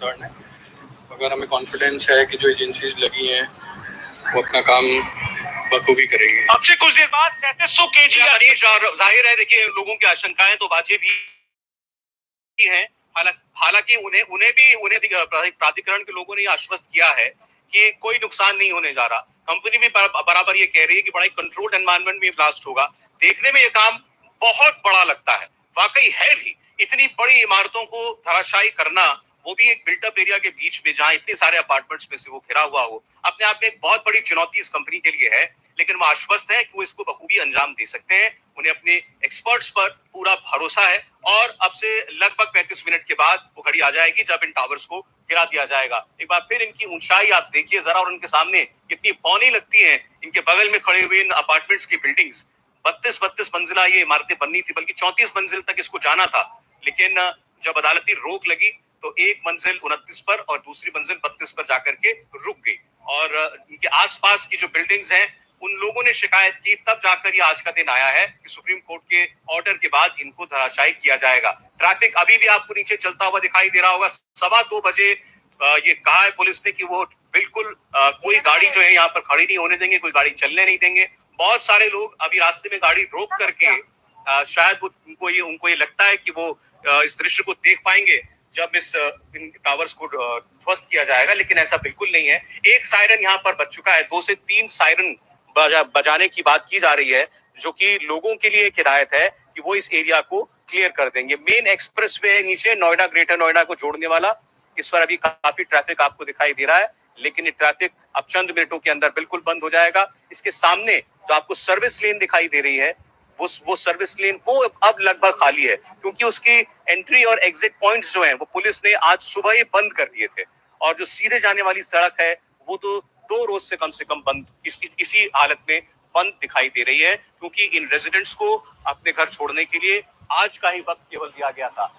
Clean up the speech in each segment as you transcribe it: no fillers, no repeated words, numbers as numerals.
Concern है। अगर हमें कॉन्फिडेंस है कि जो एजेंसीज लगी हैं वो अपना काम बखूबी करेंगे। अब से कुछ देर बाद 3700 केजी मनीष, और जाहिर है देखिए लोगों की आशंकाएं तो वाजिब ही हैं। हालांकि उन्हें प्राधिकरण के लोगों ने आश्वस्त किया है कि कोई नुकसान नहीं होने जा रहा। कंपनी भी बराबर ये कह रही है कि बड़ा कंट्रोल्ड एनवायरनमेंट में ब्लास्ट होगा। देखने में ये काम बहुत बड़ा लगता है, वाकई है भी। इतनी बड़ी इमारतों को धराशायी करना, वो भी एक बिल्टअप एरिया के बीच में जहां इतने सारे अपार्टमेंट्स में से वो घिरा हुआ हो, अपने आप में एक बहुत बड़ी चुनौती इस कंपनी के लिए है। लेकिन वो आश्वस्त है कि वो इसको बखूबी अंजाम दे सकते हैं। उन्हें अपने एक्सपर्ट्स पर पूरा भरोसा है और अब से लगभग 35 मिनट के बाद वो घड़ी आ जाएगी जब इन टावर्स को गिरा दिया जाएगा। एक बार फिर इनकी ऊंचाई आप देखिए जरा, और उनके सामने कितनी पौनी लगती है। इनके बगल में खड़े हुए इन अपार्टमेंट्स की बिल्डिंग्स 32 मंजिला ये इमारतें बननी थी, बल्कि 34 मंजिल तक इसको जाना था। लेकिन जब अदालती रोक लगी तो एक मंजिल 29 पर और दूसरी मंजिल 32 पर जाकर के रुक गई। और इनके आसपास की जो बिल्डिंग्स हैं उन लोगों ने शिकायत की, तब जाकर ये आज का दिन आया है कि सुप्रीम कोर्ट के ऑर्डर के बाद इनको धराशायी किया जाएगा। ट्रैफिक अभी भी आपको नीचे चलता हुआ दिखाई दे रहा होगा। 2:15 बजे ये कहा है पुलिस ने कि वो बिल्कुल कोई गाड़ी जो है यहाँ पर खड़ी नहीं होने देंगे, कोई गाड़ी चलने नहीं देंगे। बहुत सारे लोग अभी रास्ते में गाड़ी रोक करके शायद उनको ये लगता है कि वो इस दृश्य को देख पाएंगे जब इन टावर्स को ध्वस्त किया जाएगा, लेकिन ऐसा बिल्कुल नहीं है। एक सायरन यहाँ पर बज चुका है, 2 से 3 सायरन बजाने की बात की जा रही है, जो कि लोगों के लिए एक हिदायत है कि वो इस एरिया को क्लियर कर देंगे। मेन एक्सप्रेस वे है नीचे नोएडा, ग्रेटर नोएडा को जोड़ने वाला। इस पर अभी काफी ट्रैफिक आपको दिखाई दे रहा है, लेकिन ये ट्रैफिक अब चंद मिनटों के अंदर बिल्कुल बंद हो जाएगा। इसके सामने जो आपको सर्विस लेन दिखाई दे रही है, वो सर्विस लेन वो अब लगभग खाली है, क्योंकि उसकी एंट्री और एग्जिट पॉइंट्स जो हैं वो पुलिस ने आज सुबह ही बंद कर दिए थे। और जो सीधे जाने वाली सड़क है वो तो 2 रोज से कम बंद इसी हालत में बंद दिखाई दे रही है, क्योंकि इन रेजिडेंट्स को अपने घर छोड़ने के लिए आज का ही वक्त केवल दिया गया था।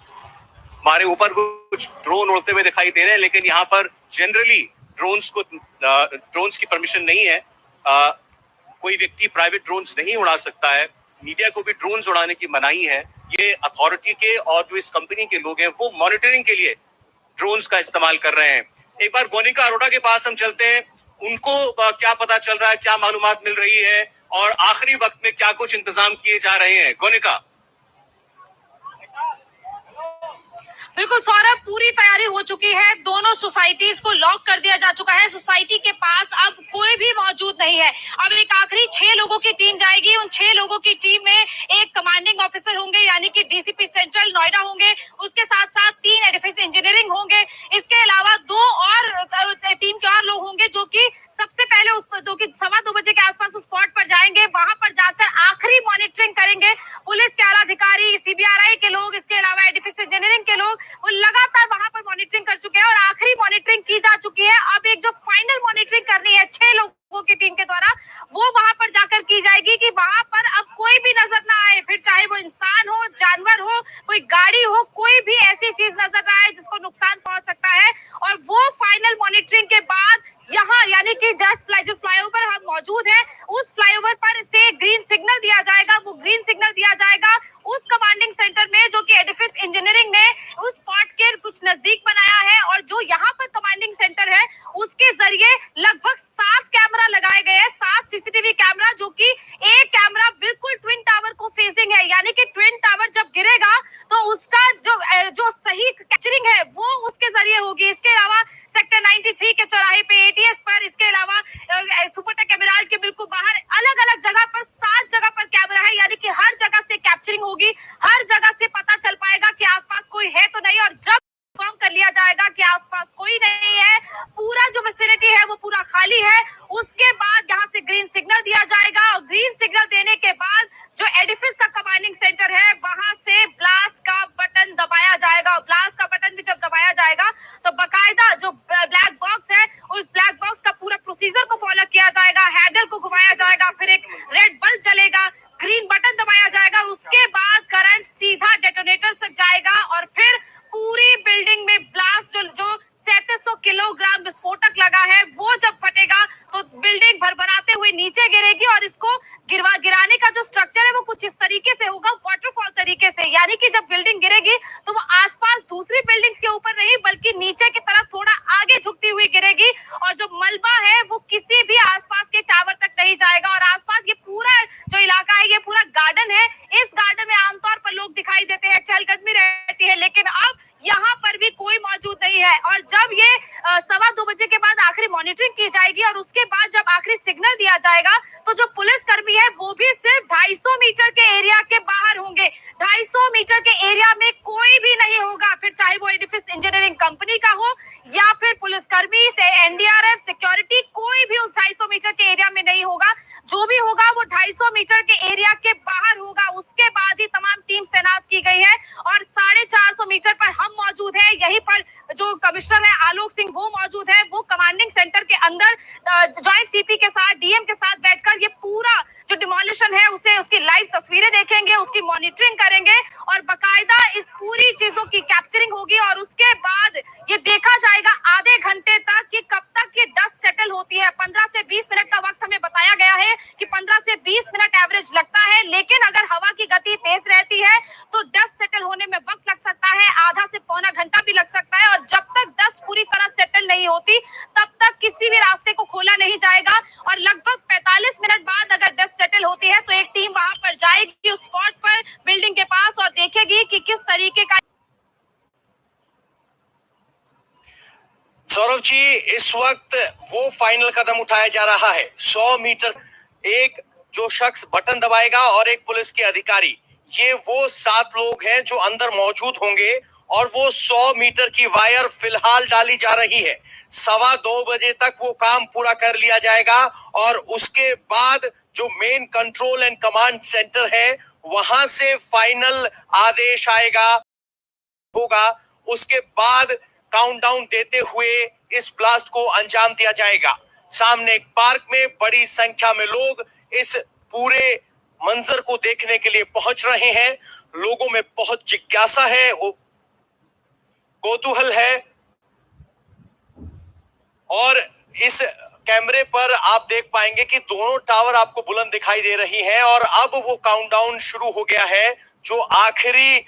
हमारे ऊपर कुछ ड्रोन उड़ते हुए दिखाई दे रहे हैं, लेकिन यहाँ पर जनरली ड्रोन्स की परमिशन नहीं है। कोई व्यक्ति प्राइवेट ड्रोन्स नहीं उड़ा सकता है। मीडिया को भी ड्रोन्स उड़ाने की मनाही है। ये अथॉरिटी के और जो इस कंपनी के लोग हैं वो मॉनिटरिंग के लिए ड्रोन्स का इस्तेमाल कर रहे हैं। एक बार गोनिका अरोड़ा के पास हम चलते हैं, उनको क्या पता चल रहा है, क्या मालूमात मिल रही है और आखिरी वक्त में क्या कुछ इंतजाम किए जा रहे हैं। गोनिका। बिल्कुल सौरभ, पूरी तैयारी हो चुकी है। दोनों सोसाइटीज को लॉक कर दिया जा चुका है। सोसाइटी के पास अब कोई भी मौजूद नहीं है। अब एक आखिरी 6 लोगों की टीम जाएगी। उन 6 लोगों की टीम में एक कमांडिंग ऑफिसर होंगे, यानी कि डीसीपी सेंट्रल नोएडा होंगे। उसके साथ साथ 3 एडिफिस इंजीनियरिंग होंगे। इसके अलावा 2 और टीम के और लोग होंगे जो कि सबसे पहले उस 2:15 बजे के आसपास उस स्पॉट पर जाएंगे। वहां पर जाकर आखिरी मॉनिटरिंग करेंगे। पुलिस के आला अधिकारी, सीबीआरआई के लोग, इसके अलावा एडिफिस इंजीनियरिंग के लोग, वो लगातार वहां पर मॉनिटरिंग कर चुके हैं और आखिरी मॉनिटरिंग की जा चुकी है। अब एक जो फाइनल मॉनिटरिंग करनी है 6 लोगों की टीम के द्वारा, वो वहां पर जाकर की जाएगी कि वहां पर अब कोई भी नजर ना आए। फिर चाहे वो इंसान हो, जानवर हो, कोई गाड़ी हो, कोई भी ऐसी चीज नजर ना आए जिसको नुकसान पहुंच सकता है। और वो फाइनल मॉनिटरिंग के बाद यहाँ, यानी कि जिस फ्लाईओवर हम मौजूद है, उस फ्लाईओवर पर से ग्रीन सिग्नल दिया जाएगा। वो ग्रीन सिग्नल दिया जाएगा उस कमांडिंग सेंटर में जो कि एडिफिस इंजीनियरिंग ने उस स्पॉट के कुछ नजदीक बनाया है। और जो यहाँ पर कमांडिंग सेंटर है उसके जरिए लगभग 7 कैमरा लगाए गए हैं, 7 सीसीटीवी कैमरा, जो कि एक कैमरा बिल्कुल ट्विन टावर को फेसिंग है। यानी कि ट्विन टावर जब गिरेगा तो उसका जो सही कैप्चरिंग है वो उसके जरिए होगी। इसके अलावा सेक्टर 93 के चौराहे पे, एटीएस पर, इसके अलावा सुपरटेक एमराल्ड के बिल्कुल बाहर, अलग अलग जगह पर 7 जगह पर कैमरा है। यानी कि हर जगह से कैप्चरिंग होगी, हर जगह से पता चल पाएगा कि आसपास कोई है तो नहीं। और जब कंफर्म कर लिया जाएगा कि आसपास कोई नहीं है, पूरा जो विसिनिटी है वो पूरा खाली है, उसके बाद यहाँ से ग्रीन सिग्नल दिया जाएगा। और ग्रीन सिग्नल देने के बाद जो एडिफिस का कमांडिंग सेंटर है वहां से ब्लास्ट का बटन दबाया जाएगा। और ब्लास्ट का बटन भी जब दबाया जाएगा तो बाकायदा जो ब्लैक बॉक्स है उस ब्लैक बॉक्स का पूरा प्रोसीजर को फॉलो किया जाएगा। हैंडल को घुमाया जाएगा, फिर एक रेड बल्ब जलेगा, ग्रीन बटन दबाया जाएगा, उसके बाद करंट सीधा डेटोनेटर तक जाएगा और फिर पूरी बिल्डिंग में ब्लास्ट जो 3700 किलोग्राम विस्फोटक लगा है वो जब फटेगा तो बिल्डिंग भरभराते हुए नीचे गिरेगी। और इसको गिराने का जो स्ट्रक्चर है वो कुछ इस तरीके से होगा, वाटरफॉल तरीके से। यानी कि जब बिल्डिंग गिरेगी तो वो आसपास दूसरी बिल्डिंग्स के ऊपर नहीं बल्कि नीचे की तरफ थोड़ा आगे झुकती हुई गिरेगी और जो मलबा है वो किसी भी आसपास के टावर तक नहीं जाएगा। और आसपास ये पूरा जो इलाका है, ये पूरा गार्डन है। इस गार्डन में आमतौर पर लोग दिखाई देते हैं, चहलकदमी रहती है, लेकिन अब यहाँ पर भी कोई मौजूद नहीं है। और जब ये 2:15 बजे के बाद आखिरी मॉनिटरिंग की जाएगी और उसके बाद जब आखिरी सिग्नल दिया जाएगा, तो जो पुलिस कर्मी है वो भी सिर्फ 250 मीटर के एरिया के बाहर होंगे। 250 मीटर के एरिया में कोई भी नहीं होगा, फिर चाहे वो एडिफिस इंजीनियरिंग कंपनी का हो या फिर पुलिसकर्मी से एनडीआरएफ सिक्योरिटी, कोई भी उस 250 मीटर के एरिया में नहीं होगा। जो भी होगा वो 250 मीटर के एरिया के बाहर होगा। उसके बाद ही तमाम टीम तैनात की गई है और 450 मीटर पर हम मौजूद है। यहीं पर जो कमिश्नर है आलोक सिंह वो मौजूद है। वो कमांडिंग सेंटर के अंदर ज्वाइंट सीपी के साथ, डीएम के साथ बैठकर ये पूरा जो डिमोलिशन है उसे, उसकी लाइव तस्वीरें देखेंगे, उसकी मॉनिटरिंग करेंगे और बकायदा इस पूरी चीजों की कैप्चरिंग होगी। और उसके बाद ये देखा जाएगा आधे घंटे तक कि कब तक ये डस्ट सेटल होती है। 15 से 20 मिनट का वक्त हमें बताया गया है कि 15 से 20 मिनट एवरेज लगता है, लेकिन अगर हवा की गति तेज रहती है तो डस्ट सेटल होने में वक्त लग सकता है, आधा से पौना घंटा भी लग सकता है। और जब तक डस्ट पूरी तरह सेटल नहीं होती तब तक किसी भी रास्ते को खोला नहीं जाएगा। और लगभग 45 मिनट बाद अगर डस्ट सेटल होती है तो एक टीम वहां पर जाएगी उस स्पॉट पर, बिल्डिंग के पास, और देखेगी कि किस तरीके का। सौरभ जी, इस वक्त वो फाइनल कदम उठाया जा रहा है। 100 मीटर, एक जो शख्स बटन दबाएगा और एक पुलिस के अधिकारी, ये वो 7 लोग हैं जो अंदर मौजूद होंगे और वो 100 मीटर की वायर फिलहाल डाली जा रही है। 2:15 बजे तक वो काम पूरा कर लिया जाएगा और उसके बाद जो main control and command centre है वहां से फाइनल आदेश आएगा होगा। उसके बाद काउंटडाउन देते हुए इस ब्लास्ट को अंजाम दिया जाएगा। सामने एक पार्क में बड़ी संख्या में लोग इस पूरे मंजर को देखने के लिए पहुंच रहे हैं। लोगों में बहुत जिज्ञासा है, कौतूहल है और इस कैमरे पर आप देख पाएंगे कि दोनों टावर आपको बुलंद दिखाई दे रही हैं और अब वो काउंटडाउन शुरू हो गया है, जो आखिरी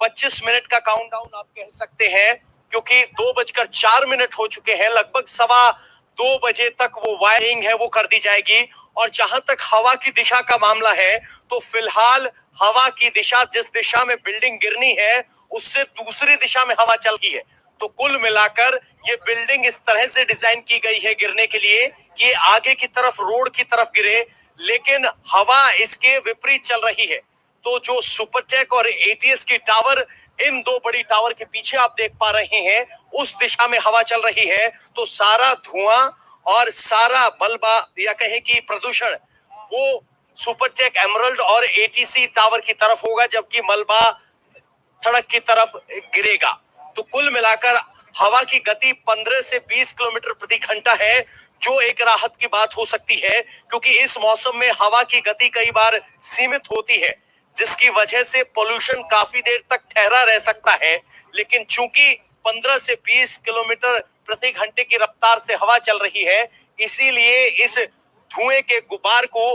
25 मिनट का काउंटडाउन आप कह सकते हैं, क्योंकि 2:04 हो चुके हैं। लगभग 2:15 बजे तक वो वायरिंग है वो कर दी जाएगी। और जहां तक हवा की दिशा का मामला है तो फिलहाल हवा की दिशा, जिस दिशा में बिल्डिंग गिरनी है उससे दूसरी दिशा में हवा चल रही है। तो कुल मिलाकर ये बिल्डिंग इस तरह से डिजाइन की गई है गिरने के लिए कि आगे की तरफ, रोड की तरफ गिरे, लेकिन हवा इसके विपरीत चल रही है। तो जो सुपरटेक और एटीएस की टावर, इन 2 बड़ी टावर के पीछे आप देख पा रहे हैं, उस दिशा में हवा चल रही है। तो सारा धुआं और सारा मलबा या कहें कि प्रदूषण वो सुपरटेक, एमरल्ड और एटीसी टावर की तरफ होगा, जबकि मलबा सड़क की तरफ गिरेगा। तो कुल मिलाकर हवा की गति 15 से 20 किलोमीटर प्रति घंटा है, जो एक राहत की बात हो सकती है, क्योंकि इस मौसम में हवा की गति कई बार सीमित होती है, जिसकी वजह से पोल्यूशन काफी देर तक ठहरा रह सकता है। लेकिन चूंकि 15 से 20 किलोमीटर प्रति घंटे की रफ्तार से हवा चल रही है, इसीलिए इस धुएं के गुबार को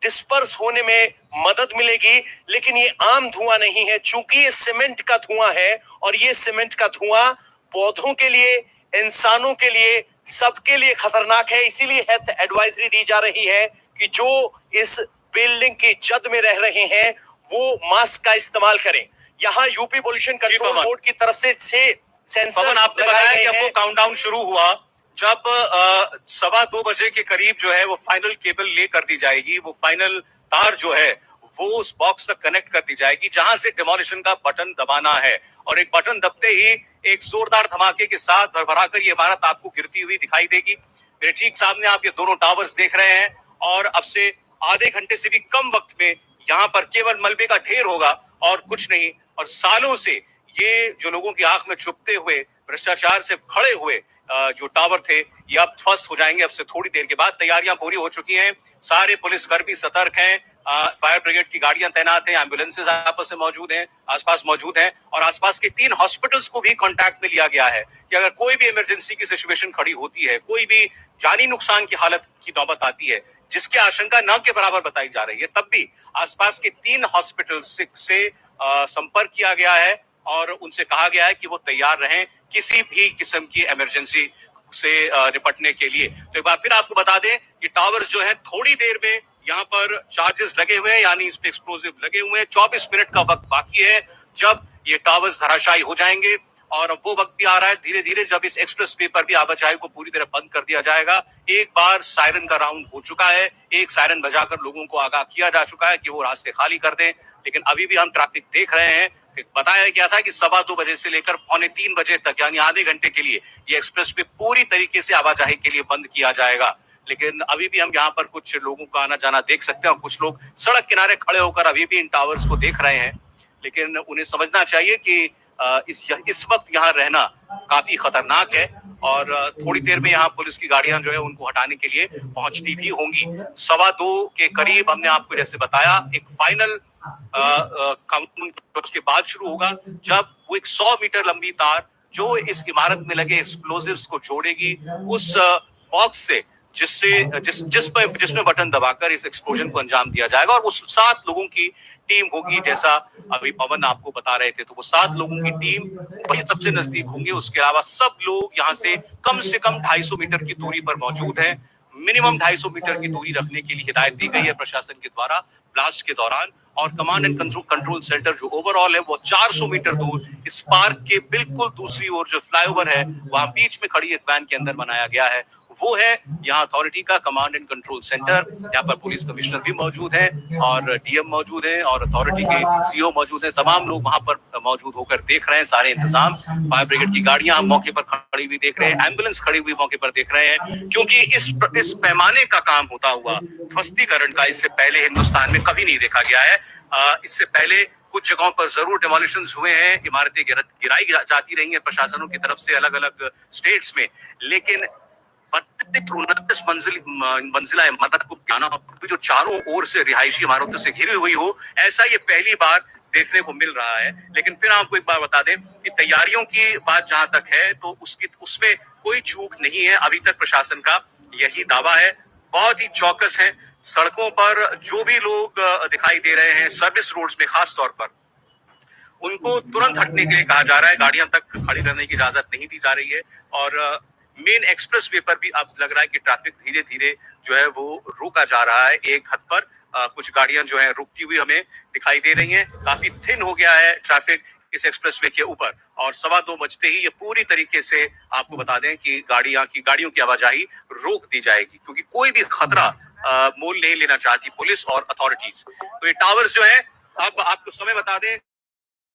डिस्पर्स होने में मदद मिलेगी। लेकिन ये आम धुआं नहीं है, चूंकि ये सीमेंट का धुआं है और ये सीमेंट का धुआं पौधों के लिए, इंसानों के लिए, सबके लिए खतरनाक है। इसीलिए हेल्थ एडवाइजरी दी जा रही है कि जो इस बिल्डिंग की जद में रह रहे हैं वो मास्क का इस्तेमाल करें। यहाँ यूपी पोल्यूशन कंट्रोल बोर्ड की तरफ से 6 सेंसर आपने बताया कि अब वो काउंटडाउन शुरू हुआ, जब 2:15 बजे के करीब जो है वो फाइनल केबल ले कर दी जाएगी, वो फाइनल तार जो है वो उस बॉक्स तक कनेक्ट कर दी जाएगी जहां से डिमोलिशन का बटन दबाना है। और एक बटन दबते ही एक जोरदार धमाके के साथ भरभरा कर ये इमारत आपको गिरती हुई दिखाई देगी। मेरे ठीक सामने आप ये दोनों टावर्स देख रहे हैं और अब से आधे घंटे से भी कम वक्त में यहाँ पर केवल मलबे का ढेर होगा और कुछ नहीं। और सालों से ये जो लोगों की आंख में छुपते हुए भ्रष्टाचार से खड़े हुए जो टावर थे, ये अब ध्वस्त हो जाएंगे। अब से थोड़ी देर के बाद तैयारियां पूरी हो चुकी हैं, सारे पुलिसकर्मी सतर्क हैं, फायर ब्रिगेड की गाड़ियां तैनात हैं, एम्बुलेंसेज आपस में मौजूद हैं, आसपास मौजूद हैं। और आसपास के 3 हॉस्पिटल्स को भी कांटेक्ट में लिया गया है कि अगर कोई भी इमरजेंसी की सिचुएशन खड़ी होती है, कोई भी जानी नुकसान की हालत की नौबत आती है, जिसकी आशंका न के बराबर बताई जा रही है, तब भी आसपास के 3 हॉस्पिटल से संपर्क किया गया है और उनसे कहा गया है कि वो तैयार रहें किसी भी किस्म की इमरजेंसी से निपटने के लिए। तो एक बार फिर आपको बता दें, ये टावर्स जो है थोड़ी देर में यहाँ पर चार्जेस लगे हुए हैं, यानी इस पे एक्सप्लोजिव लगे हुए हैं। 24 मिनट का वक्त बाकी है जब ये टावर्स धराशायी हो जाएंगे, और वो वक्त भी आ रहा है धीरे धीरे जब इस एक्सप्रेस वे पर भी आवाजाही को पूरी तरह बंद कर दिया जाएगा। एक बार सायरन का राउंड हो चुका है, एक सायरन बजाकर लोगों को आगाह किया जा चुका है कि वो रास्ते खाली कर दें, लेकिन अभी भी हम ट्रैफिक देख रहे हैं। बताया गया था कि 2:15 बजे से लेकर 2:45 बजे तक, यानी आधे घंटे के लिए ये एक्सप्रेस वे पूरी तरीके से आवाजाही के लिए बंद किया जाएगा। लेकिन अभी भी हम यहाँ पर कुछ लोगों का आना जाना देख सकते हैं, और कुछ लोग सड़क किनारे खड़े होकर अभी भी इन टावर्स को देख रहे हैं। लेकिन उन्हें समझना चाहिए कि इस वक्त यहाँ रहना काफी खतरनाक है, और थोड़ी देर में यहाँ पुलिस की गाड़ियां जो है उनको हटाने के लिए पहुंचती भी होंगी। 2:15 के करीब हमने आपको जैसे बताया एक फाइनल काउंट के बाद शुरू होगा, जब वो एक 100 मीटर लंबी तार जो इस इमारत में लगे एक्सप्लोजिव्स को जोड़ेगी उस बॉक्स से, जिसमें बटन दबाकर इस एक्सप्लोजन को अंजाम दिया जाएगा। और उस 7 लोगों की टीम होगी, जैसा अभी पवन आपको बता रहे थे, तो वो 7 लोगों की टीम वही सबसे नजदीक होंगे। उसके अलावा सब लोग यहाँ से कम 250 मीटर की दूरी पर मौजूद हैं। मिनिमम 250 मीटर की दूरी रखने के लिए हिदायत दी गई है प्रशासन के द्वारा ब्लास्ट के दौरान। और कमांड एंड कंट्रोल सेंटर जो ओवरऑल है वो 400 मीटर दूर इस पार्क के बिल्कुल दूसरी ओर जो फ्लाईओवर है वहां बीच में खड़ी एक वैन के अंदर बनाया गया है, वो है यहाँ अथॉरिटी का कमांड एंड कंट्रोल सेंटर। यहाँ पर पुलिस कमिश्नर भी मौजूद है, और डीएम मौजूद है, और अथॉरिटी के सीईओ मौजूद है। तमाम लोग वहां पर मौजूद होकर देख रहे हैं सारे इंतजाम। फायर ब्रिगेड की गाड़ियां हम मौके पर खड़ी हुई देख रहे हैं, एम्बुलेंस खड़ी हुई मौके पर देख रहे हैं, क्योंकि इस पैमाने का काम होता हुआ ध्वस्तीकरण का इससे पहले हिंदुस्तान में कभी नहीं देखा गया है। इससे पहले कुछ जगहों पर जरूर डिमोलिशंस हुए हैं, इमारतें गिराई जाती रही हैं प्रशासनों की तरफ से अलग अलग स्टेट्स में, लेकिन 29 मंजिला इमारत को जाना जो चारों ओर से रिहायशी इमारतों से घिरी हुई हो, ऐसा ये पहली बार देखने को मिल रहा है। लेकिन फिर आपको एक बार बता दें कि तैयारियों की बात जहां तक है तो उसमें कोई चूक नहीं है। अभी तक प्रशासन का यही दावा है, बहुत ही चौकस है। सड़कों पर जो भी लोग दिखाई दे रहे हैं सर्विस रोड्स में खास तौर पर, उनको तुरंत हटने के लिए कहा जा रहा है, गाड़ियां तक खड़ी रहने की इजाजत नहीं दी जा रही है। और मेन एक्सप्रेस वे पर भी अब लग रहा है कि ट्रैफिक धीरे धीरे जो है वो रोका जा रहा है। एक हद पर कुछ गाड़ियां जो है रुकती हुई हमें दिखाई दे रही हैं। काफी थिन हो गया है ट्रैफिक इस एक्सप्रेस वे के ऊपर, और 2:15 बजते ही ये पूरी तरीके से आपको बता दें कि गाड़ियों की आवाजाही रोक दी जाएगी, क्योंकि कोई भी खतरा मोल नहीं लेना चाहती पुलिस और अथॉरिटीज। तो ये टावर्स जो है, अब आपको समय बता दें,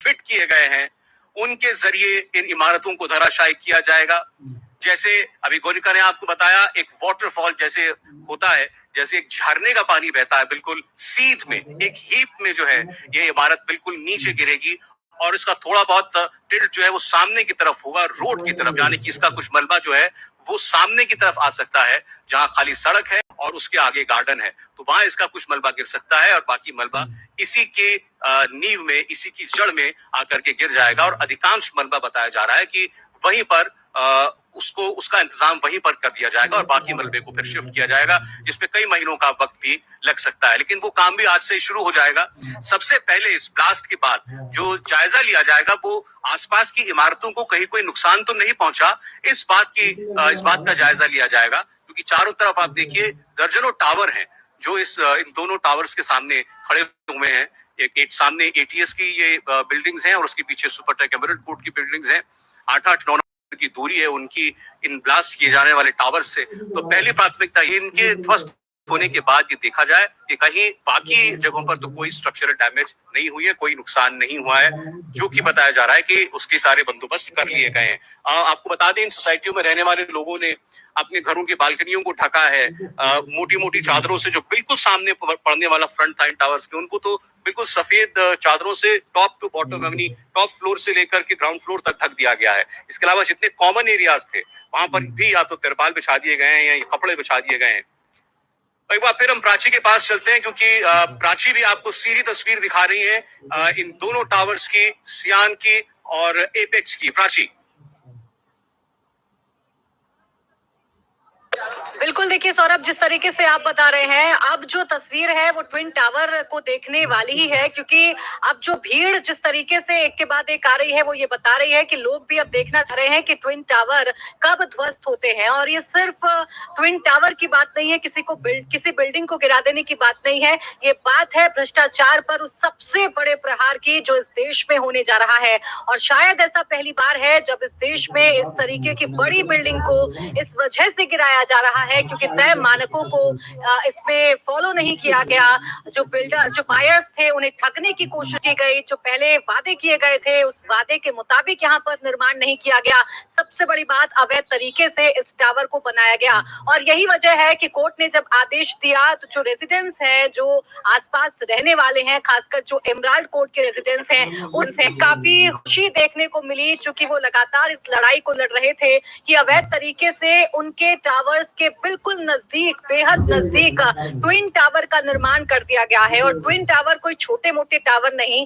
फिट किए गए हैं, उनके जरिए इन इमारतों को धराशायी किया जाएगा। जैसे अभी गोनिका ने आपको बताया, एक वाटरफॉल जैसे होता है, जैसे एक झरने का पानी बहता है, बिल्कुल सीध में एक हीप में जो है ये इमारत बिल्कुल नीचे गिरेगी, और इसका थोड़ा बहुत टिल्ट जो है वो सामने की तरफ होगा, रोड की तरफ, यानी कि इसका कुछ मलबा जो है वो सामने की तरफ आ सकता है, जहां खाली सड़क है और उसके आगे गार्डन है, तो वहां इसका कुछ मलबा गिर सकता है, और बाकी मलबा इसी के नींव में, इसी की जड़ में आकर के गिर जाएगा। और अधिकांश मलबा बताया जा रहा है कि वहीं पर उसका इंतजाम वहीं पर कर दिया जाएगा, और बाकी मलबे को फिर शिफ्ट किया जाएगा, जिसमें कई महीनों का वक्त भी लग सकता है। लेकिन वो काम भी आज से शुरू हो जाएगा। सबसे पहले इस ब्लास्ट के बाद जो जायजा लिया जाएगा वो आसपास की इमारतों को कहीं कोई नुकसान तो नहीं पहुंचा, इस बात का जायजा लिया जाएगा, क्योंकि चारों तरफ आप देखिए दर्जनों टावर हैं जो इन दोनों टावर्स के सामने खड़े हुए हैं। एक सामने एटीएस की ये बिल्डिंग्स हैं, और उसके पीछे सुपरटेक एमरल्ड कोर्ट की बिल्डिंग्स हैं। 8-9 की दूरी है उनकी इन ब्लास्ट किए जाने वाले टावर से। तो पहली प्राथमिकता ये इनके ध्वस्त होने के बाद ये देखा जाए कि कहीं बाकी जगहों पर तो कोई स्ट्रक्चरल डैमेज नहीं हुई है, कोई नुकसान नहीं हुआ है, जो कि बताया जा रहा है कि उसके सारे बंदोबस्त कर लिए गए हैं। आपको बता दें, इन सोसाइटियों में रहने वाले लोगों ने अपने घरों की बालकनियों को ढका है मोटी मोटी चादरों से, जो बिल्कुल सामने पड़ने वाला फ्रंट लाइन टावर्स के, उनको तो बिल्कुल सफेद चादरों से टॉप टू बॉटम, यानी टॉप फ्लोर से लेकर के ग्राउंड फ्लोर तक ढक दिया गया है। इसके अलावा जितने कॉमन एरियाज थे वहां पर भी या तो तिरपाल बिछा दिए गए हैं या कपड़े बिछा दिए गए हैं। एक बार फिर हम प्राची के पास चलते हैं, क्योंकि प्राची भी आपको सीधी तस्वीर दिखा रही है इन दोनों टावर्स की, सियान की और एपेक्स की। प्राची। बिल्कुल बिल्कुल, देखिए सौरभ, जिस तरीके से आप बता रहे हैं, अब जो तस्वीर है वो ट्विन टावर को देखने वाली ही है, क्योंकि अब जो भीड़ जिस तरीके से एक के बाद एक आ रही है वो ये बता रही है कि लोग भी अब देखना चाह रहे हैं कि ट्विन टावर कब ध्वस्त होते हैं। और ये सिर्फ ट्विन टावर की बात नहीं है, किसी बिल्डिंग को गिरा देने की बात नहीं है, ये बात है भ्रष्टाचार पर उस सबसे बड़े प्रहार की जो इस देश में होने जा रहा है। और शायद ऐसा पहली बार है जब इस देश में इस तरीके की बड़ी बिल्डिंग को इस वजह से गिराया जा रहा है क्योंकि तय मानकों को इसमें फॉलो नहीं किया गया। जो बायर्स थे उन्हें ठगने की कोशिश की गई, जो पहले वादे किए गए थे उस वादे के मुताबिक यहाँ पर निर्माण नहीं किया गया। सबसे बड़ी बात, अवैध तरीके से इस टावर को बनाया गया। और यही वजह है कि कोर्ट ने जब आदेश दिया तो जो रेजिडेंट्स हैं, जो आसपास रहने वाले हैं, खासकर जो एमराल्ड कोर्ट के रेजिडेंट्स हैं, उनसे काफी खुशी देखने को मिली, क्योंकि वो लगातार इस लड़ाई को लड़ रहे थे कि अवैध तरीके से उनके टावर्स के बिल्कुल नजदीक, बेहद नजदीक ट्विन टावर का निर्माण कर दिया गया है। और ट्विन टावर कोई छोटे मोटे टावर नहीं,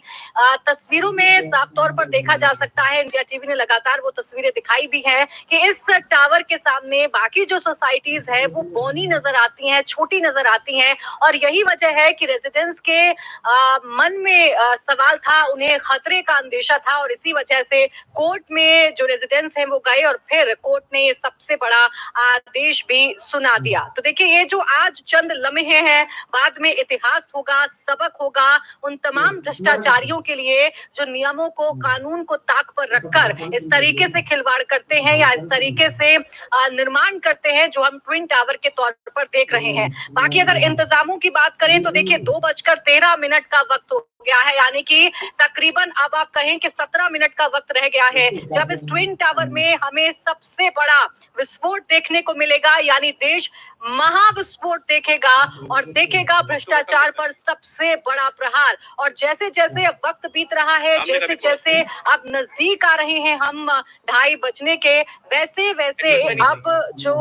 तस्वीरों में साफ तौर पर देखा जा सकता है, इंडिया टीवी ने लगातार वो तस्वीरें दिखाई भी है कि इस टावर के सामने बाकी जो सोसाइटीज है वो बौनी नजर आती हैं, छोटी नजर आती हैं। और यही वजह है कि रेजिडेंट्स के मन में सवाल था, उन्हें खतरे का अंदेशा था, और इसी वजह से कोर्ट में जो रेजिडेंट्स हैं वो गए और फिर कोर्ट ने ये सबसे बड़ा आदेश भी सुना दिया। तो देखिए, ये जो आज चंद लम्हे हैं, बाद में इतिहास होगा, सबक होगा उन तमाम भ्रष्टाचारियों के लिए जो नियमों को, कानून को ताक पर रखकर इस तरीके से खिलवाड़ करते हैं या इस तरीके से निर्माण करते हैं जो हम ट्विन टावर के तौर पर देख रहे हैं। बाकी अगर इंतजामों की बात करें तो देखिए 2:13 का वक्त हो गया है, यानी कि तकरीबन अब आप कहें कि 17 मिनट का वक्त रह गया है जब इस ट्विन टावर में हमें सबसे बड़ा विस्फोट देखने को मिलेगा, यानी देश महाविस्फोट देखेगा और देखेगा भ्रष्टाचार पर सबसे बड़ा प्रहार। और जैसे जैसे अब वक्त बीत रहा है, जैसे जैसे अब नजदीक आ रहे हैं हम 2:30 बजने के, वैसे वैसे अब जो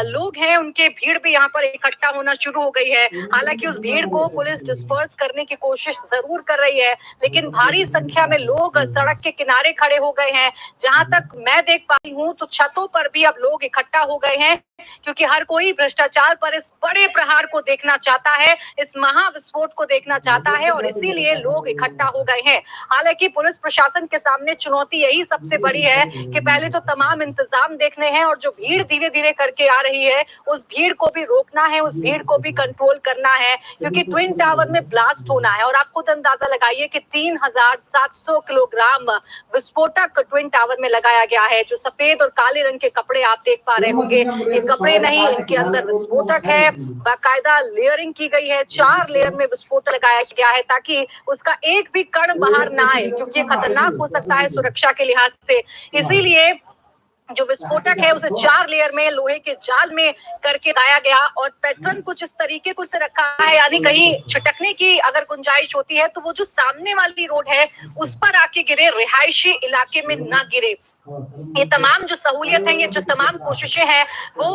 लोग हैं उनके भीड़ भी यहाँ पर इकट्ठा होना शुरू हो गई है। हालांकि उस भीड़ को पुलिस डिस्पर्स करने की कोशिश जरूर कर रही है, लेकिन भारी संख्या में लोग सड़क के किनारे खड़े हो गए हैं। जहां तक मैं देख पाई हूँ तो छतों पर भी अब लोग इकट्ठा हो गए हैं, क्योंकि हर कोई भ्रष्टाचार पर इस बड़े प्रहार को देखना चाहता है, इस महाविस्फोट को देखना चाहता है, और इसीलिए लोग इकट्ठा हो गए हैं। हालांकि पुलिस प्रशासन के सामने चुनौती यही सबसे बड़ी है कि पहले तो तमाम इंतजाम देखने हैं और जो भीड़ धीरे धीरे करके आ रही है उस भीड़ को भी रोकना है, उस भीड़ को भी कंट्रोल करना है, क्योंकि ट्विन टावर में ब्लास्ट होना है। और आप खुद अंदाजा लगाइए कि 3700 किलोग्राम विस्फोटक ट्विन टावर में लगाया गया है। जो सफेद और काले रंग के कपड़े आप देख पा रहे होंगे, ये कपड़े नहीं, इनके अंदर विस्फोटक है, बाकायदा लेयरिंग की गई है, 4 लेयर में विस्फोटक लगाया गया है ताकि उसका एक भी कण बाहर ना आए, क्योंकि ये खतरनाक हो सकता है सुरक्षा के लिहाज से। इसीलिए जो विस्फोटक है उसे 4 लेयर में लोहे के जाल में करके लाया गया और पैटर्न कुछ इस तरीके को से रखा है, यानी कहीं छिटकने की अगर गुंजाइश होती है तो वो जो सामने वाली रोड है उस पर आके गिरे, रिहायशी इलाके में ना गिरे। ये तमाम जो सहूलियत है, ये जो तमाम कोशिशें हैं वो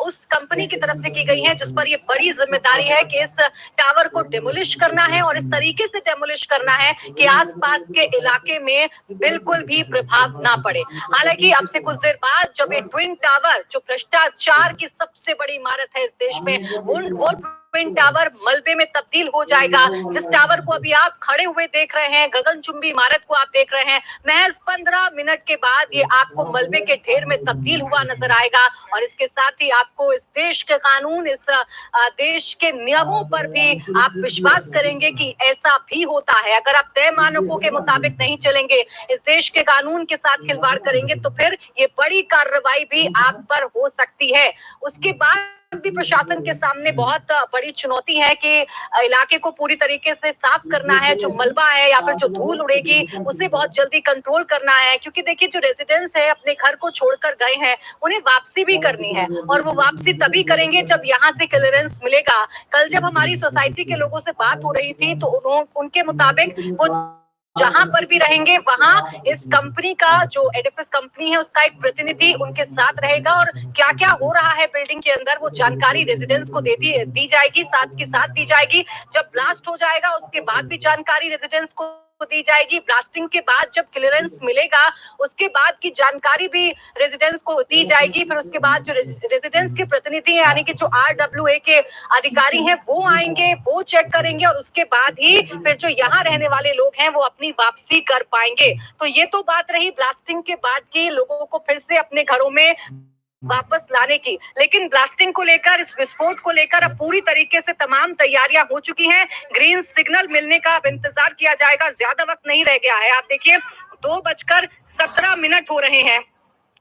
उस कंपनी की तरफ से की गई हैं जिस पर ये बड़ी जिम्मेदारी है कि इस टावर को डेमोलिश करना है और इस तरीके से डेमोलिश करना है कि आसपास के इलाके में बिल्कुल भी प्रभाव ना पड़े। हालांकि अब से कुछ देर बाद जब ये ट्विन टावर, जो भ्रष्टाचार की सबसे बड़ी इमारत है इस देश में, वो ट्विन टावर मलबे में तब्दील हो जाएगा। जिस टावर को अभी आप खड़े हुए देख रहे हैं, गगनचुंबी इमारत को आप देख रहे हैं, महज 15 मिनट के बाद ये आपको मलबे के ढेर में तब्दील हुआ नजर आएगा। और इसके साथ ही आपको इस देश के कानून, इस देश के नियमों पर भी आप विश्वास करेंगे कि ऐसा भी होता है। अगर आप तय मानकों के मुताबिक नहीं चलेंगे, इस देश के कानून के साथ खिलवाड़ करेंगे, तो फिर ये बड़ी कार्रवाई भी आप पर हो सकती है। उसके बाद भी प्रशासन के सामने बहुत बड़ी चुनौती है कि इलाके को पूरी तरीके से साफ करना है, जो मलबा है या फिर जो धूल उड़ेगी उसे बहुत जल्दी कंट्रोल करना है, क्योंकि देखिए जो रेजिडेंट्स है अपने घर को छोड़कर गए हैं, उन्हें वापसी भी करनी है और वो वापसी तभी करेंगे जब यहाँ से क्लियरेंस मिलेगा। कल जब हमारी सोसाइटी के लोगों से बात हो रही थी तो उनके मुताबिक वो जहां पर भी रहेंगे वहां इस कंपनी का, जो एडिफिस कंपनी है, उसका एक प्रतिनिधि उनके साथ रहेगा और क्या क्या हो रहा है बिल्डिंग के अंदर वो जानकारी रेजिडेंट्स को दी जाएगी, साथ के साथ दी जाएगी। जब ब्लास्ट हो जाएगा उसके बाद भी जानकारी रेजिडेंट्स को दी जाएगी। ब्लास्टिंग के बाद जब क्लियरेंस मिलेगा उसके बाद की जानकारी भी रेजिडेंट्स को दी जाएगी। फिर उसके बाद जो रेजिडेंट्स के प्रतिनिधि हैं यानी कि जो RWA के अधिकारी हैं वो आएंगे, वो चेक करेंगे और उसके बाद ही फिर जो यहाँ रहने वाले लोग हैं वो अपनी वापसी कर पाएंगे। तो ये तो बात रही ब्लास्टिंग के बाद की लोगों को फिर से अपने घरों में वापस लाने की, लेकिन ब्लास्टिंग को लेकर, इस विस्फोट को लेकर अब पूरी तरीके से तमाम तैयारियां हो चुकी हैं। ग्रीन सिग्नल मिलने का अब इंतजार किया जाएगा, ज्यादा वक्त नहीं रह गया है। आप देखिए 2:17 हो रहे हैं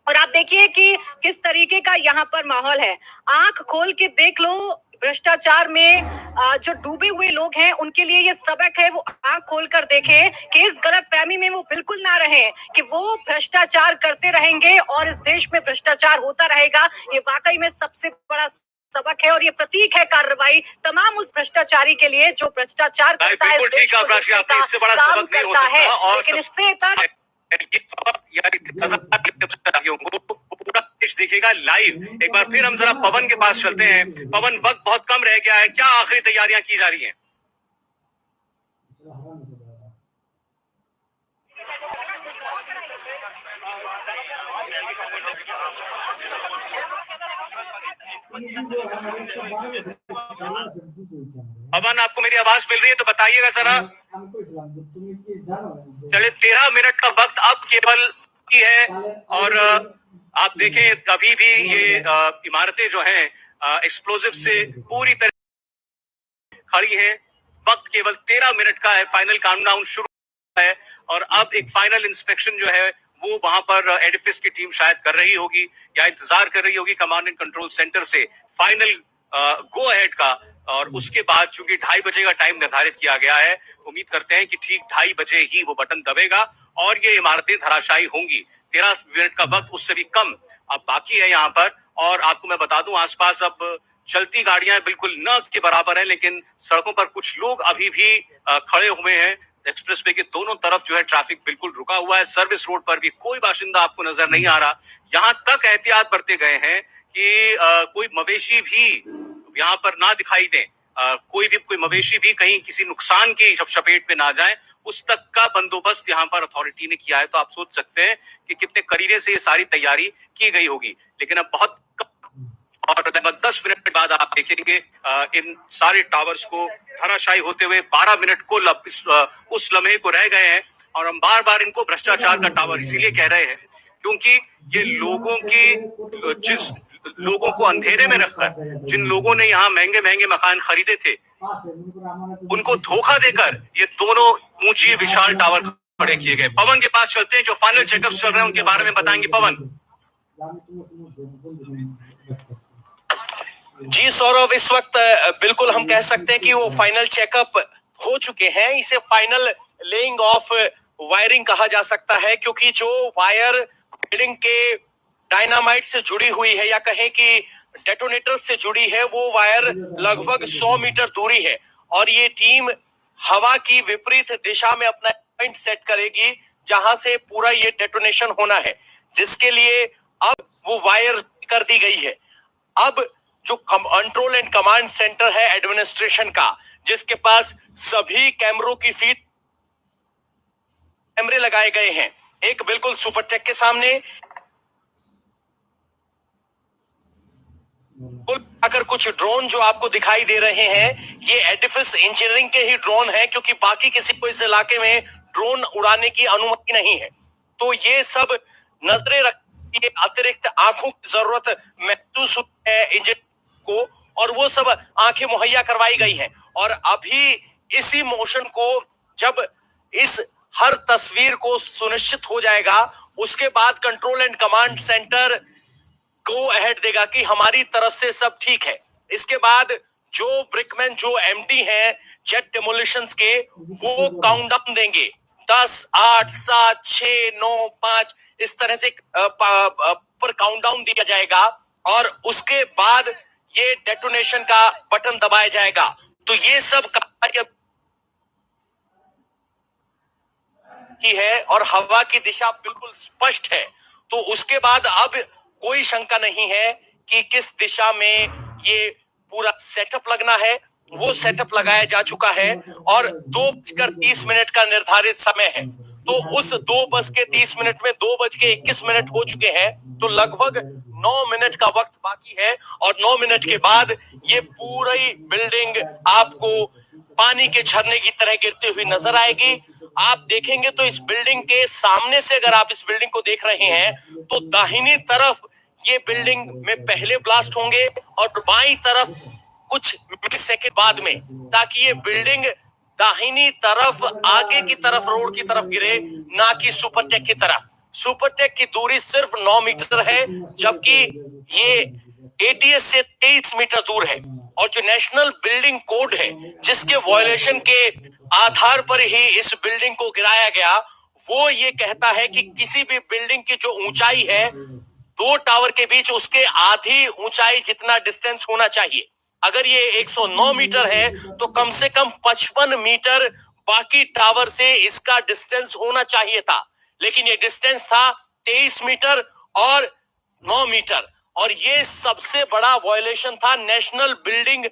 और आप देखिए कि किस तरीके का यहाँ पर माहौल है। आंख खोल के देख लो, भ्रष्टाचार में जो डूबे हुए लोग हैं उनके लिए ये सबक है, वो आंख खोलकर देखें कि इस गलतफहमी में वो बिल्कुल ना रहे कि वो भ्रष्टाचार करते रहेंगे और इस देश में भ्रष्टाचार होता रहेगा। ये वाकई में सबसे बड़ा सबक है और ये प्रतीक है कार्रवाई तमाम उस भ्रष्टाचारी के लिए जो भ्रष्टाचार करता है, बिल्कुल ठीक है, इससे बड़ा सबक नहीं हो सकता। और लेकिन इससे पूरा देश देखेगा लाइव। एक बार फिर हम जरा पवन के पास चलते हैं। पवन, वक्त बहुत कम रह गया है, क्या आखिरी तैयारियां की जा रही हैं? पवन, आपको मेरी आवाज मिल रही है तो बताइएगा जरा। चलिए 13 मिनट का वक्त अब केवल की है और आप देखें अभी भी ये इमारतें जो हैं एक्सप्लोजिव से पूरी तरह खड़ी हैं। वक्त केवल 13 मिनट का है, फाइनल काउंटडाउन शुरू है और अब एक फाइनल इंस्पेक्शन जो है वो वहां पर एडिफिस की टीम शायद कर रही होगी या इंतजार कर रही होगी कमांड एंड कंट्रोल सेंटर से फाइनल गो अहेड का। और उसके बाद चूंकि 2:30 बजे का टाइम निर्धारित किया गया है, उम्मीद करते हैं कि ठीक 2:30 बजे ही वो बटन दबेगा और ये इमारतें धराशायी होंगी। 13 मिनट का वक्त उससे भी कम अब बाकी है यहाँ पर। और आपको मैं बता दूं, आसपास अब चलती गाड़ियां बिल्कुल न के बराबर है, लेकिन सड़कों पर कुछ लोग अभी भी खड़े हुए हैं। एक्सप्रेसवे के दोनों तरफ जो है ट्रैफिक बिल्कुल रुका हुआ है। सर्विस रोड पर भी कोई बाशिंदा आपको नजर नहीं आ रहा। यहाँ तक एहतियात बरते गए हैं कि कोई मवेशी भी यहाँ पर ना दिखाई दे, कोई मवेशी भी कहीं किसी नुकसान की चपेट में ना जाए, उस तक का बंदोबस्त यहाँ पर अथॉरिटी ने किया है। तो आप सोच सकते हैं कि कितने करीने से ये सारी तैयारी की गई होगी। लेकिन अब बहुत और 10 मिनट के बाद आप देखेंगे इन सारे टावर्स को धराशायी होते हुए। 12 मिनट को उस लम्हे को रह गए हैं और हम बार बार इनको भ्रष्टाचार का टावर इसीलिए कह रहे हैं क्योंकि ये जिस लोगों को अंधेरे में रखकर जिन लोगों ने यहाँ महंगे महंगे मकान खरीदे थे उनको धोखा देकर ये दोनों ऊंची विशाल टावर खड़े किए गए। पवन के पास चलते हैं, जो फाइनल चेकअप चल रहे हैं उनके बारे में बताएंगे। पवन जी सौरभ, इस वक्त बिल्कुल हम कह सकते हैं कि वो फाइनल चेकअप हो चुके हैं। इसे फाइनल लेइंग ऑफ वायरिंग कहा जा सकता है क्योंकि जो वायर बिल्डिंग के डायनामाइट से जुड़ी हुई है या कहें कि डेटोनेटर से जुड़ी है, वो वायर लगभग 100 मीटर दूरी है और ये टीम हवा की विपरीत दिशा में अपना पॉइंट सेट करेगी जहां से पूरा ये डेटोनेशन होना है, जिसके लिए अब वो वायर कर दी गई है। अब जो कंट्रोल एंड कमांड सेंटर है एडमिनिस्ट्रेशन का, जिसके पास सभी कैमरों की फीड कैमरे लगाए गए हैं, एक बिल्कुल सुपरटेक के सामने अगर कुछ ड्रोन जो आपको दिखाई दे रहे हैं ये एडिफिस इंजीनियरिंग के ही ड्रोन है क्योंकि बाकी किसी को इस इलाके में ड्रोन उड़ाने की अनुमति नहीं है। तो ये सब नजरें रखिए, अतिरिक्त आंखों की जरूरत महसूस है इंजीनियर को और वो सब आंखें मुहैया करवाई गई हैं। और अभी इसी मोशन को जब इस हर तस्वीर को सुनिश्चित हो जाएगा उसके बाद control and command centre go ahead देगा कि हमारी तरफ से सब ठीक है। इसके बाद जो ब्रिकमैन जो एमडी हैं जेट डेमोलिशंस के, वो काउंटडाउन देंगे 10, 8, 7, 6, 9, 5 इस तरह से पर काउंटडाउन दिया जाएगा और उसके बाद ये डेटोनेशन का बटन दबाया जाएगा। तो ये सब कार्य की है और हवा की दिशा बिल्कुल स्पष्ट है। तो उसके बाद अब कोई शंका नहीं है कि किस दिशा में ये पूरा सेटअप लगना है वो सेटअप लगाया जा चुका है और 2:30 का निर्धारित समय है। तो उस 2:30 में 2:21 हो चुके हैं, तो लगभग 9 मिनट का वक्त बाकी है और 9 मिनट के बाद ये पूरी बिल्डिंग आपको पानी के झरने की तरह गिरती हुई नजर आएगी। आप देखेंगे तो इस बिल्डिंग के सामने से अगर आप इस बिल्डिंग को देख रहे हैं तो दाहिनी तरफ ये बिल्डिंग में पहले ब्लास्ट होंगे और बाईं तरफ कुछ मिली सेकेंड बाद में, ताकि ये बिल्डिंग दाहिनी तरफ आगे की तरफ रोड की तरफ गिरे, ना कि सुपरटेक की तरफ। सुपरटेक की दूरी सिर्फ 9 मीटर है, जबकि ये एटीएस से 23 मीटर दूर है। और जो नेशनल बिल्डिंग कोड है, जिसके वायलेशन के आधार पर ही इस बिल्डिंग को गिराया गया, वो ये कहता है कि किसी भी बिल्डिंग की जो ऊंचाई है 2 टावर के बीच, उसके आधी ऊंचाई जितना डिस्टेंस होना चाहिए। अगर ये 109 मीटर है तो कम से कम 55 मीटर बाकी टावर से इसका डिस्टेंस होना चाहिए था, लेकिन ये डिस्टेंस था 23 मीटर और 9 मीटर। और ये सबसे बड़ा वायलेशन था नेशनल बिल्डिंग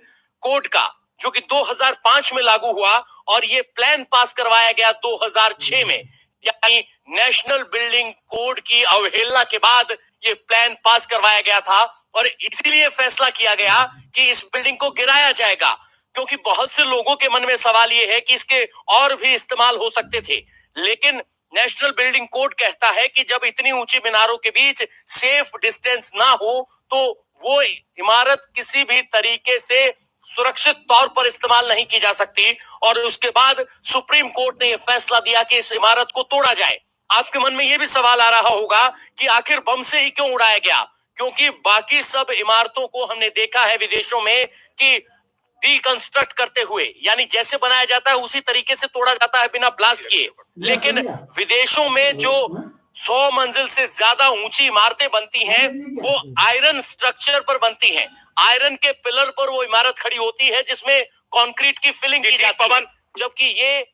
कोड का, जो कि 2005 में लागू हुआ और ये प्लान पास करवाया गया 2006 में। यानी नेशनल बिल्डिंग कोड की अवहेलना के बाद ये प्लान पास करवाया गया था और इसीलिए फैसला किया गया कि इस बिल्डिंग को गिराया जाएगा, क्योंकि बहुत से लोगों के मन में सवाल ये है कि इसके और भी इस्तेमाल हो सकते थे। लेकिन नेशनल बिल्डिंग कोड कहता है कि जब इतनी ऊंची मीनारों के बीच सेफ डिस्टेंस ना हो तो वो इमारत किसी भी तरीके से सुरक्षित तौर पर इस्तेमाल नहीं की जा सकती। और उसके बाद सुप्रीम कोर्ट ने यह फैसला दिया कि इस इमारत को तोड़ा जाए। आपके मन में यह भी सवाल आ रहा होगा कि आखिर बम से ही क्यों उड़ाया गया, क्योंकि बाकी सब इमारतों को हमने देखा है विदेशों में कि डिकंस्ट्रक्ट करते हुए, यानी जैसे बनाया जाता है उसी तरीके से तोड़ा जाता है बिना ब्लास्ट किए। लेकिन विदेशों में जो 100 मंजिल से ज्यादा ऊंची इमारतें बनती हैं वो आयरन स्ट्रक्चर पर बनती हैं। आयरन के पिलर पर वो इमारत खड़ी होती है जिसमें कंक्रीट की फिलिंग की जाती है, जबकि ये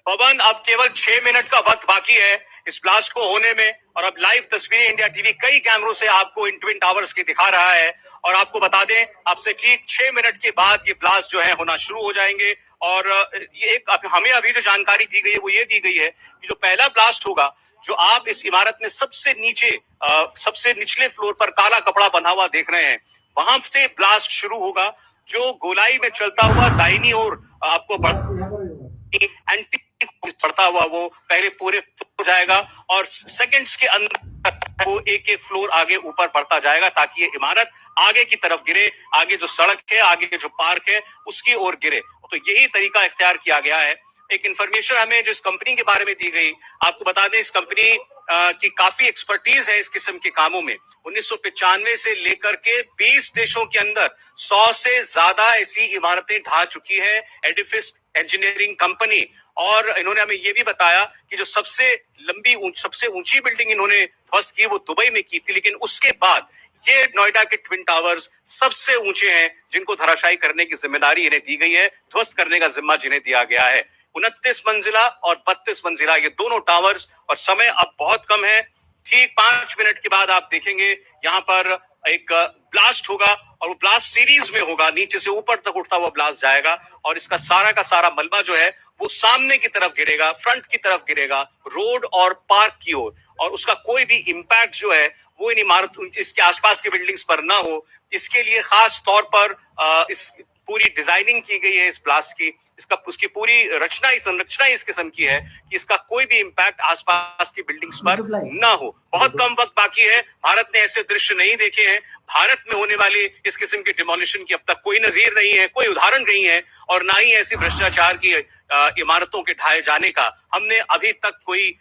पवन, अब केवल 6 मिनट का वक्त बाकी है इस ब्लास्ट को होने में और अब लाइव तस्वीरें इंडिया टीवी कई कैमरों से आपको इन ट्विन टावर्स की दिखा रहा है। और आपको बता दें, आपसे ठीक 6 मिनट के बाद ये ब्लास्ट जो है होना शुरू हो जाएंगे। और ये एक हमें अभी जो जानकारी दी गई है वो ये दी गई है कि जो पहला ब्लास्ट होगा, जो आप इस इमारत में सबसे नीचे सबसे निचले फ्लोर पर काला कपड़ा बंधा हुआ देख रहे हैं, वहां से ब्लास्ट शुरू होगा, जो गोलाई में चलता हुआ दाहिनी ओर आपको एंटी बढ़ता हुआ वो पहले पूरे हो जाएगा और सेकंड्स के अंदर वो एक एक फ्लोर आगे ऊपर बढ़ता जाएगा, ताकि ये इमारत आगे की तरफ गिरे, आगे जो सड़क है, आगे जो पार्क है उसकी ओर गिरे। तो यही तरीका इख्तियार किया गया है। एक इंफॉर्मेशन हमें जो इस कंपनी के बारे में दी गई, आपको बता दें इस कंपनी की काफी एक्सपर्टीज है इस किस्म के कामों में। 1995 से लेकर के 20 देशों के अंदर 100 से ज्यादा ऐसी इमारतें ढा चुकी है एडिफिस इंजीनियरिंग कंपनी। और इन्होंने हमें यह भी बताया कि जो सबसे ऊंची बिल्डिंग इन्होंने ध्वस्त की वो दुबई में की थी, लेकिन उसके बाद ये नोएडा के ट्विन टावर्स सबसे ऊंचे हैं जिनको धराशायी करने की जिम्मेदारी इन्हें दी गई है, ध्वस्त करने का जिम्मा जिन्हें दिया गया है। 29 मंजिला और 32 मंजिला ये दोनों टावर्स, और समय अब बहुत कम है। ठीक 5 मिनट के बाद आप देखेंगे यहाँ पर एक ब्लास्ट होगा और वो ब्लास्ट सीरीज में होगा, नीचे से ऊपर तक उठता हुआ ब्लास्ट जाएगा और इसका सारा का सारा मलबा जो है वो सामने की तरफ गिरेगा, फ्रंट की तरफ गिरेगा, रोड और पार्क की ओर, और उसका कोई भी इंपैक्ट जो है वो इन इमारत इसके आसपास की बिल्डिंग्स पर ना हो। इसके लिए खास तौर पर इस पूरी डिजाइनिंग की गई है इस ब्लास्ट की, उसकी पूरी संरचना इस किस्म की है कि इसका कोई भी इंपैक्ट आसपास की बिल्डिंग्स पर ना हो। बहुत कम वक्त बाकी है, भारत ने ऐसे दृश्य नहीं देखे हैं। भारत में होने वाली इस किस्म की डिमोलिशन की अब तक कोई नजीर नहीं है, कोई उदाहरण नहीं है, और ना ही ऐसी भ्रष्टाचार की इमारतों के ढाए जाने का हमने अभी तक कोई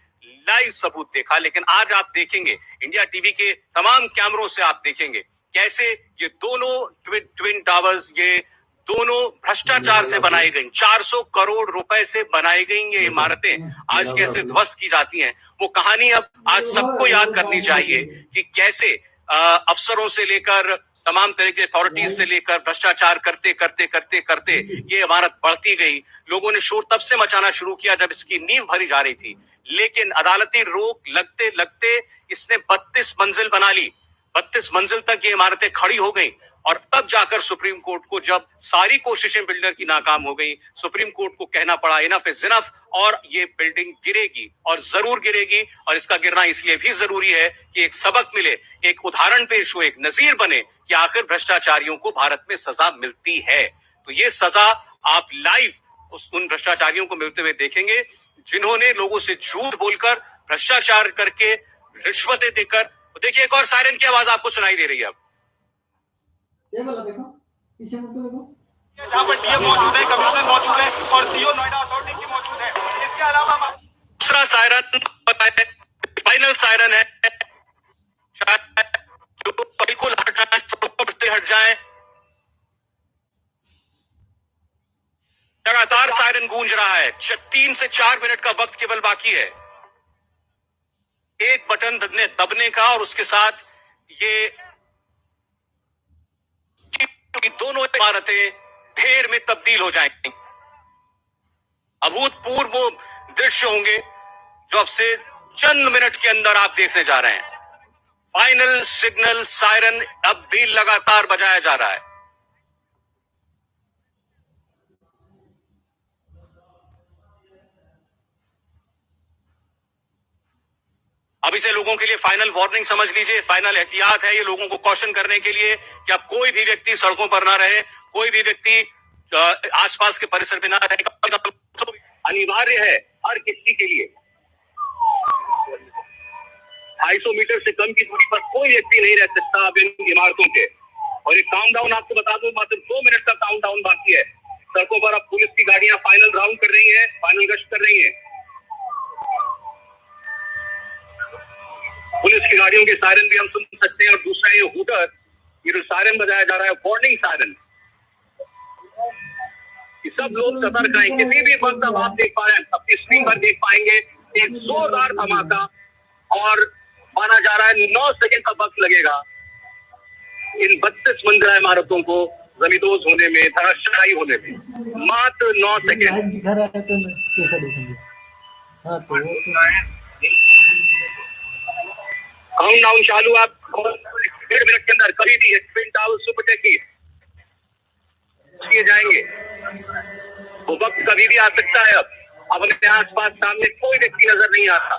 लाइव सबूत देखा। लेकिन आज आप देखेंगे इंडिया टीवी के तमाम कैमरों से आप देखेंगे कैसे ये दोनों ट्विन टावर्स, ये दोनों भ्रष्टाचार से बनाई गई, 400 करोड़ रुपए से बनाई गई ये इमारतें आज कैसे ध्वस्त की जाती हैं। वो कहानी अब आज सबको याद करनी चाहिए कि कैसे अफसरों से लेकर तमाम तरह के अथॉरिटीज से लेकर भ्रष्टाचार करते करते करते करते ये इमारत बढ़ती गई। लोगों ने शोर तब से मचाना शुरू किया जब इसकी नींव भरी जा रही थी, लेकिन अदालती रोक लगते लगते इसने 32 मंजिल बना ली। 32 मंजिल तक ये इमारतें खड़ी हो गई और तब जाकर सुप्रीम कोर्ट को, जब सारी कोशिशें बिल्डर की नाकाम हो गई, सुप्रीम कोर्ट को कहना पड़ा इनफ इज इनफ, और ये बिल्डिंग गिरेगी और जरूर गिरेगी। और इसका गिरना इसलिए भी जरूरी है कि एक सबक मिले, एक उदाहरण पेश हो, एक नजीर बने कि आखिर भ्रष्टाचारियों को भारत में सजा मिलती है। तो ये सजा आप लाइव उन भ्रष्टाचारियों को मिलते हुए देखेंगे जिन्होंने लोगों से झूठ बोलकर, भ्रष्टाचार करके, रिश्वतें देकर। देखिए, एक और सायरन की आवाज आपको सुनाई दे रही है अब। ये वाला देखो, पीछे मुड़ के देखो। जहाँ पर डीएम मौजूद है, कमिश्नर मौजूद है और सीईओ नोएडा अथॉरिटी की मौजूद है। इसके अलावा दूसरा सायरन फाइनल सायरन है, शायद जो बिल्कुल हट जाए। लगातार सायरन गूंज रहा है। 3 से 4 मिनट का वक्त केवल बाकी है एक बटन दबने का, और उसके साथ ये दोनों इमारतें ढेर में तब्दील हो जाएंगी। अभूतपूर्व दृश्य होंगे जो अब से चंद मिनट के अंदर आप देखने जा रहे हैं। फाइनल सिग्नल सायरन अब भी लगातार बजाया जा रहा है। अब इसे लोगों के लिए फाइनल वार्निंग समझ लीजिए, फाइनल एहतियात है ये लोगों को कॉशन करने के लिए कि अब कोई भी व्यक्ति सड़कों पर ना रहे, कोई भी व्यक्ति आसपास के परिसर में ना रहे। अनिवार्य है हर किसी के लिए 250 मीटर से कम की दूरी पर कोई व्यक्ति नहीं रह सकता अब इन इमारतों के। और एक काउंटडाउन आपको बता दूं, मात्र 2 मिनट का काउंटडाउन बाकी है। सड़कों पर अब पुलिस की गाड़ियां फाइनल राउंड कर रही है, फाइनल गश्त कर रही है। पुलिस की गाड़ियों के सायरन भी हम सुन सकते हैं। और दूसरा ये हूटर, ये जो सायरन बजाया जा रहा है, वार्निंग सायरन, सब लोग सतर्क हैं। किसी भी वक्त अब आप देख पा रहे हैं, अपनी स्क्रीन पर देख पाएंगे एक जोरदार धमाका, और माना जा रहा है 9 सेकंड का वक्त लगेगा इन 32 मंजिला इमारतों को जमींदोज होने में, धराशायी होने में। मात्र 9 सेकंड दिखा रहा है तो कैसा देखेंगे? हाँ, तो वो तो काउंटडाउन चालू। आप 1.5 मिनट के अंदर कभी भी ट्विन टावर सुपरटेक किए जाएंगे। वो वक्त कभी भी आ सकता है। अब अपने आसपास सामने कोई व्यक्ति नजर नहीं आता,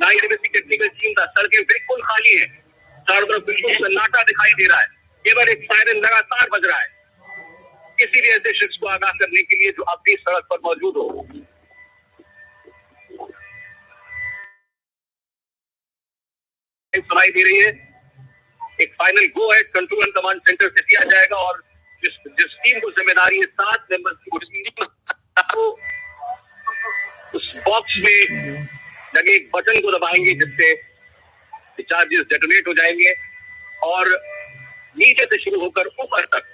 ना ही टेक्निकल टीम का। सड़कें बिल्कुल खाली है, चारों तरफ बिल्कुल सन्नाटा दिखाई दे रहा है। केवल एक सायरन लगातार बज रहा है किसी भी ऐसे शख्स को आगाह करने के लिए जो अब भी सड़क पर मौजूद हो। सुनाई दे रही है। एक फाइनल गो है कंट्रोल एंड कमांड सेंटर से दिया जाएगा, और जिस टीम को जिम्मेदारी है 7 मेंबर्स की, उस बॉक्स में लगे एक बटन को दबाएंगे जिससे चार्जेस डेटोनेट हो जाएंगे, और नीचे से शुरू होकर ऊपर तक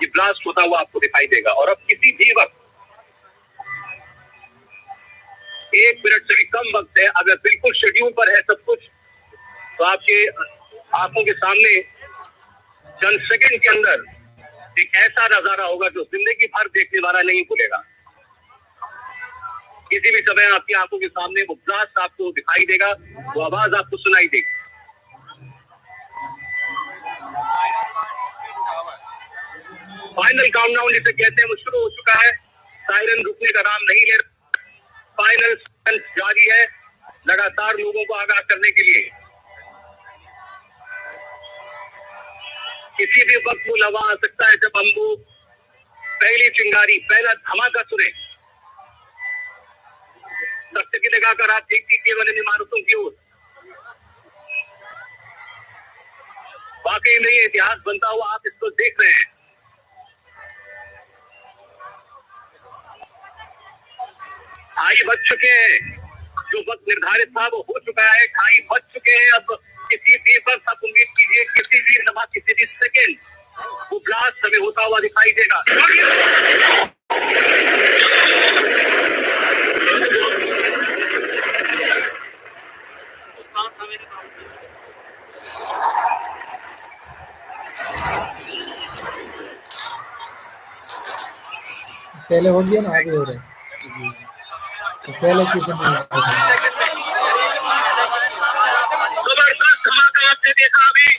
ये ब्लास्ट होता हुआ आपको दिखाई देगा। और अब किसी भी वक्त 1 मिनट से भी कम वक्त है। अगर बिल्कुल शेड्यूल पर है सब कुछ, तो आपके आंखों के सामने चंद सेकंड के अंदर एक ऐसा नजारा होगा जो जिंदगी भर देखने वाला नहीं भूलेगा। किसी भी समय आपकी आंखों के सामने वो ब्लास्ट आपको दिखाई देगा, वो आवाज आपको सुनाई देगी। फाइनल काउंटडाउन जिसे कहते हैं वो शुरू हो चुका है। सायरन रुकने का नाम नहीं ले रहा। फाइनल जारी है लगातार लोगों को आगाह करने के लिए। किसी भी वक्त वो लम्हा आ सकता है जब हम वो पहली चिंगारी, पहला धमाका सुने। सत्य की लगाकर आप देखती केवल इन इमारतों की ओर। वाकई में ये इतिहास बनता हुआ आप इसको देख रहे हैं। ढाई बज चुके हैं, जो वक्त निर्धारित था वो हो चुका है। 2:30 बज चुके हैं। अब किसी भी वक्त आप उम्मीद कीजिए, किसी भी लम्हा, किसी भी सेकेंड वो ब्लास्ट हमें होता हुआ दिखाई देगा। पहले हो गया ना, अभी हो रहा है। तो पहले किसी ने जबरदस्त धमाका आपने देखा अभी,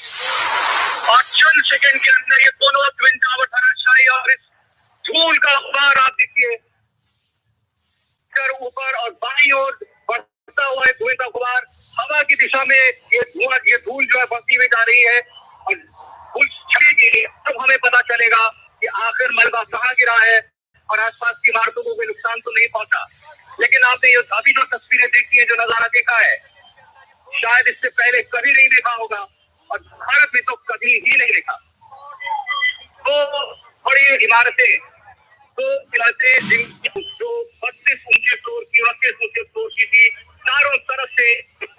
और चंद सेकंड के अंदर ये दोनों ट्विन टावर धराशायी और इस धूल का गुबार आप देखिए ऊपर और बाईं ओर बढ़ता हुआ है धुएं का गुबार, हवा की दिशा में ये धुआं ये धूल जो है बढ़ती हुई जा रही है और धूल छड़ेगी। तब हमें पता चलेगा कि आखिर मलबा कहाँ गिरा है और आसपास की इमारतों को कोई नुकसान तो नहीं पहुंचा। लेकिन आपने ये अभी जो तस्वीरें देखी है, जो नजारा देखा है, शायद इससे पहले कभी नहीं देखा होगा और भारत में तो कभी ही नहीं देखा। तो बड़ी इमारतें जो 32 ऊंचे फ्लोर की 29 ऊंचे फ्लोर की थी, चारों तरफ से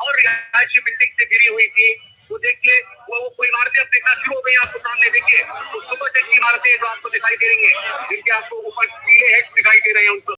और रिहायशी बिल्डिंग से घिरी हुई थी। तो देखिए वो इमारतें अब देखना शुरू हो गई। आपको सामने देखिए तो सुपर टेक की इमारतें जो आपको दिखाई दे रही है, जिनके आपको ऊपर पीले हेड्स दिखाई दे रहे हैं उनको